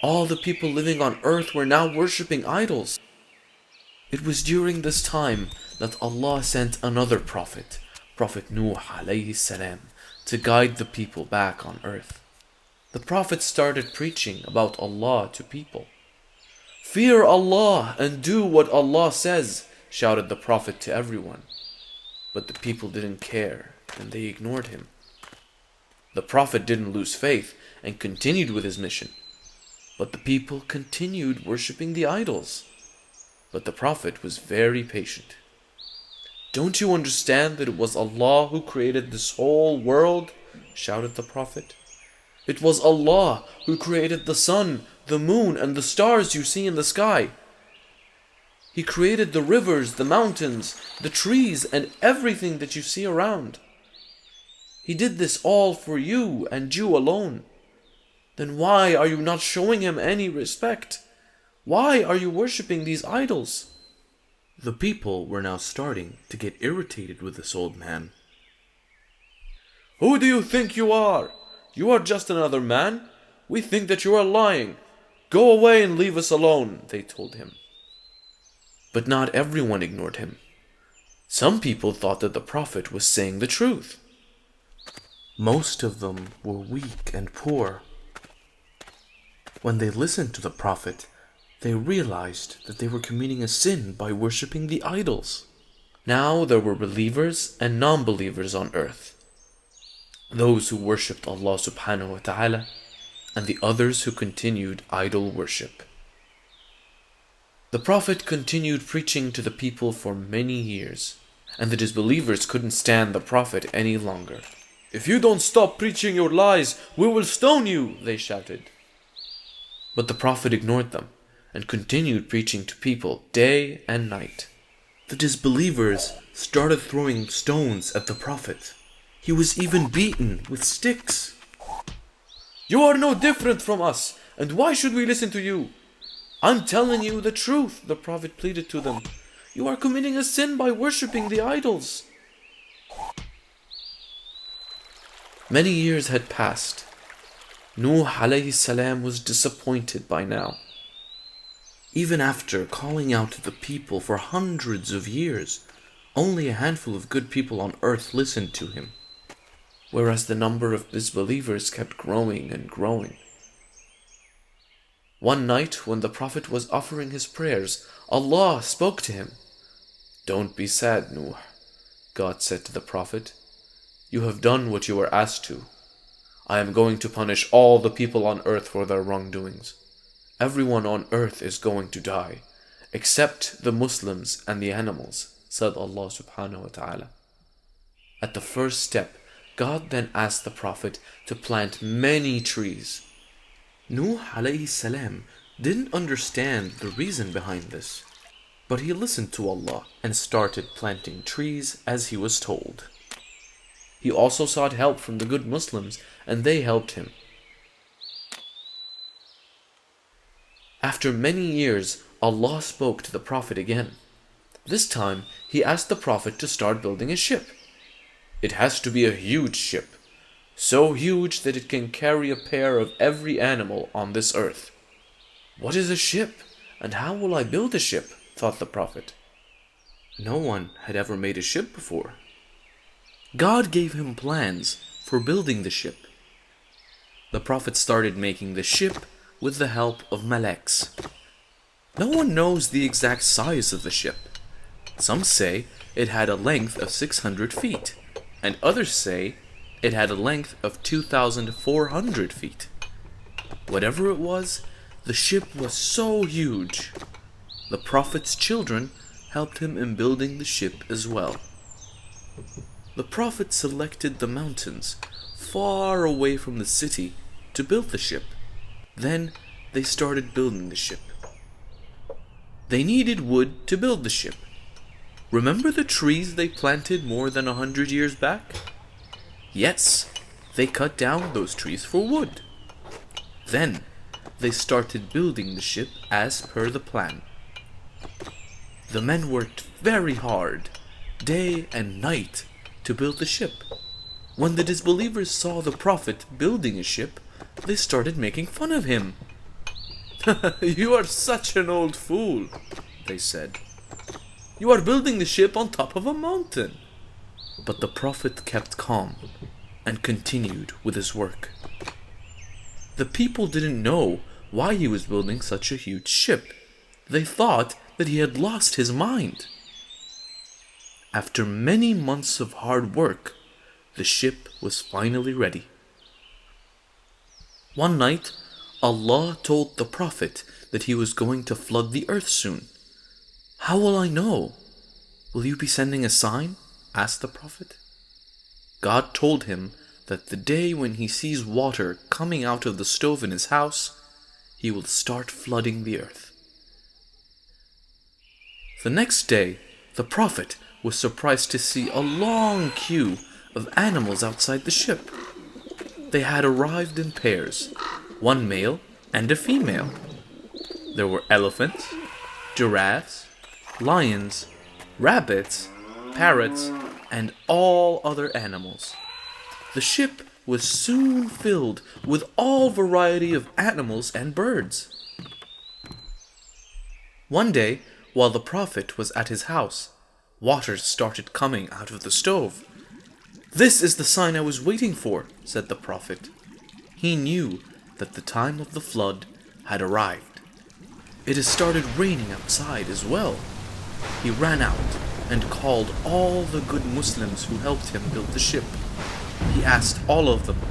All the people living on earth were now worshipping idols. It was during this time that Allah sent another prophet, Prophet NUH alayhi salam, to guide the people back on earth. The prophet started preaching about Allah to people. "Fear Allah and do what Allah says," shouted the prophet to everyone. But the people didn't care and they ignored him. The prophet didn't lose faith and continued with his mission. But the people continued worshipping the idols. But the prophet was very patient. "Don't you understand that it was Allah who created this whole world?" shouted the prophet. "It was Allah who created the sun, the moon, and the stars you see in the sky. He created the rivers, the mountains, the trees, and everything that you see around. He did this all for you and you alone. Then why are you not showing him any respect? Why are you worshipping these idols?" The people were now starting to get irritated with this old man. "Who do you think you are? You are just another man. We think that you are lying. Go away and leave us alone," they told him. But not everyone ignored him. Some people thought that the prophet was saying the truth. Most of them were weak and poor. When they listened to the prophet, they realized that they were committing a sin by worshipping the idols. Now there were believers and non-believers on earth. Those who worshipped Allah subhanahu wa ta'ala and the others who continued idol worship. The prophet continued preaching to the people for many years, and the disbelievers couldn't stand the prophet any longer. "If you don't stop preaching your lies, we will stone you," they shouted. But the prophet ignored them and continued preaching to people day and night. The disbelievers started throwing stones at the prophet. He was even beaten with sticks. "You are no different from us, and why should we listen to you? I'm telling you the truth," the prophet pleaded to them. "You are committing a sin by worshipping the idols." Many years had passed. Nuh alayhi salam was disappointed by now. Even after calling out to the people for hundreds of years, only a handful of good people on earth listened to him, whereas the number of disbelievers kept growing and growing. One night, when the prophet was offering his prayers, Allah spoke to him. "Don't be sad, Nuh," God said to the prophet. "You have done what you were asked to. I am going to punish all the people on earth for their wrongdoings. Everyone on earth is going to die, except the Muslims and the animals," said Allah subhanahu wa ta'ala. At the first step, God then asked the prophet to plant many trees. Nuh alayhi salam didn't understand the reason behind this, but he listened to Allah and started planting trees as he was told. He also sought help from the good Muslims, and they helped him. After many years, Allah spoke to the prophet again. This time, he asked the prophet to start building a ship. "It has to be a huge ship, so huge that it can carry a pair of every animal on this earth." "What is a ship, and how will I build a ship?" thought the prophet. No one had ever made a ship before. God gave him plans for building the ship. The prophet started making the ship with the help of malaks. No one knows the exact size of the ship. Some say it had a length of 600 feet, and others say it had a length of 2,400 feet. Whatever it was, the ship was so huge. The prophet's children helped him in building the ship as well. The prophet selected the mountains far away from the city to build the ship. Then they started building the ship. They needed wood to build the ship. Remember the trees they planted more than 100 years back? Yes, they cut down those trees for wood. Then they started building the ship as per the plan. The men worked very hard, day and night, to build the ship. When the disbelievers saw the prophet building a ship, they started making fun of him. You are such an old fool, they said. You are building the ship on top of a mountain. But the Prophet kept calm and continued with his work. The people didn't know why he was building such a huge ship. They thought that he had lost his mind. After many months of hard work, the ship was finally ready. One night, Allah told the Prophet that he was going to flood the earth soon. How will I know? Will you be sending a sign? Asked the Prophet. God told him that the day when he sees water coming out of the stove in his house, he will start flooding the earth. The next day, the Prophet was surprised to see a long queue of animals outside the ship. They had arrived in pairs, one male and a female. There were elephants, giraffes, lions, rabbits, parrots, and all other animals. The ship was soon filled with all variety of animals and birds. One day, while the Prophet was at his house, water started coming out of the stove. "This is the sign I was waiting for," said the Prophet. He knew that the time of the flood had arrived. It had started raining outside as well. He ran out and called all the good Muslims who helped him build the ship. He asked all of them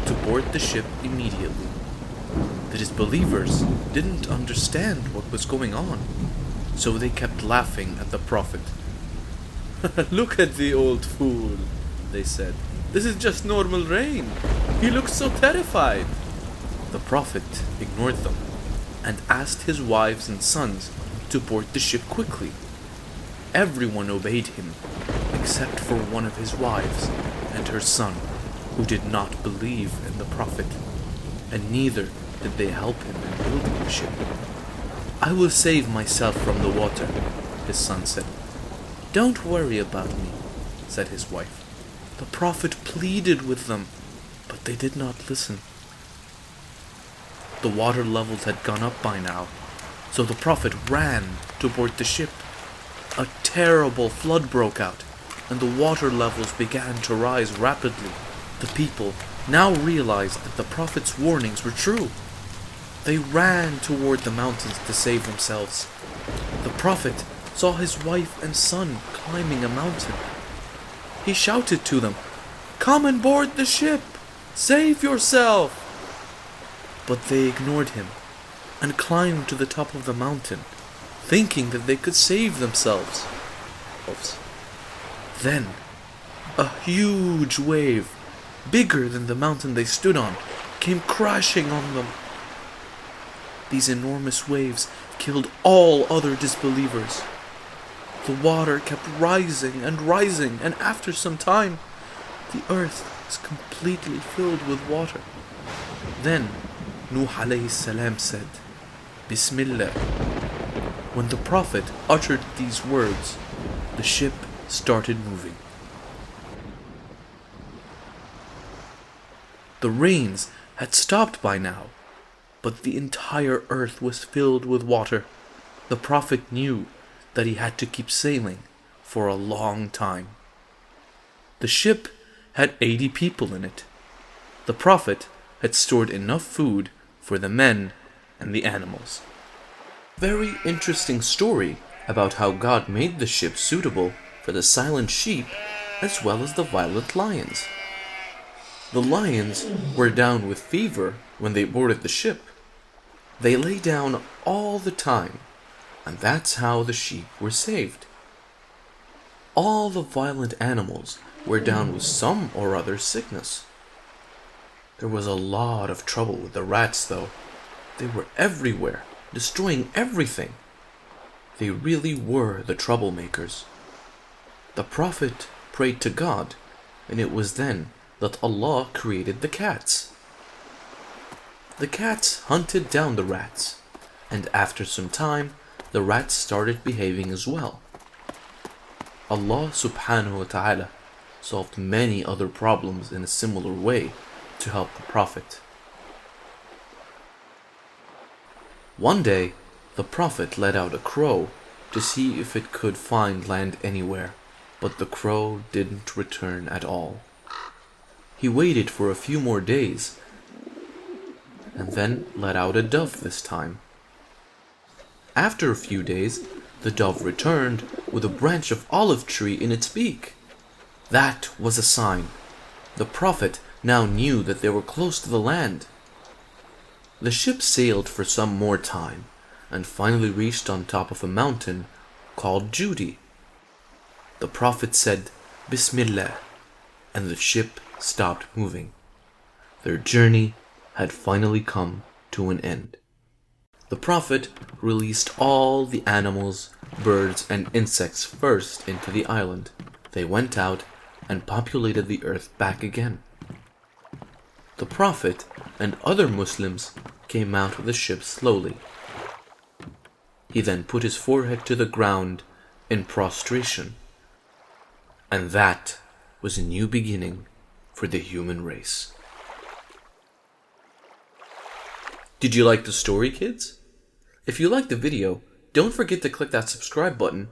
to board the ship immediately. The disbelievers didn't understand what was going on, so they kept laughing at the Prophet. "Look at the old fool," they said. "This is just normal rain. He looks so terrified." The Prophet ignored them and asked his wives and sons to board the ship quickly. Everyone obeyed him except for one of his wives and her son, who did not believe in the Prophet, and neither did they help him in building the ship. "I will save myself from the water," his son said. "Don't worry about me," said his wife. The Prophet pleaded with them, but they did not listen. The water levels had gone up by now, so the Prophet ran to board the ship. A terrible flood broke out, and the water levels began to rise rapidly. The people now realized that the Prophet's warnings were true. They ran toward the mountains to save themselves. The Prophet saw his wife and son climbing a mountain. He shouted to them, "Come and board the ship! Save yourself!" But they ignored him and climbed to the top of the mountain, thinking that they could save themselves. Then, a huge wave, bigger than the mountain they stood on, came crashing on them. These enormous waves killed all other disbelievers. The water kept rising and rising, and after some time, the earth was completely filled with water. Then, Nuh alayhi salam said, "Bismillah." When the Prophet uttered these words, the ship started moving. The rains had stopped by now, but the entire earth was filled with water. The Prophet knew that he had to keep sailing for a long time. The ship had 80 people in it. The Prophet had stored enough food for the men and the animals. Very interesting story about how God made the ship suitable for the silent sheep as well as the violent lions. The lions were down with fever when they boarded the ship. They lay down all the time, and that's how the sheep were saved. All the violent animals were down with some or other sickness. There was a lot of trouble with the rats, though. They were everywhere, destroying everything. They really were the troublemakers. The Prophet prayed to God, and it was then that Allah created the cats. The cats hunted down the rats, and after some time, the rats started behaving as well. Allah subhanahu wa ta'ala solved many other problems in a similar way to help the Prophet. One day, the Prophet let out a crow to see if it could find land anywhere, but the crow didn't return at all. He waited for a few more days and then let out a dove this time. After a few days, the dove returned with a branch of olive tree in its beak. That was a sign. The Prophet now knew that they were close to the land. The ship sailed for some more time and finally reached on top of a mountain called Judy. The Prophet said, Bismillah, and the ship stopped moving. Their journey had finally come to an end. The Prophet released all the animals, birds, and insects first into the island. They went out and populated the earth back again. The Prophet and other Muslims came out of the ship slowly. He then put his forehead to the ground in prostration. And that was a new beginning for the human race. Did you like the story, kids? If you liked the video, don't forget to click that subscribe button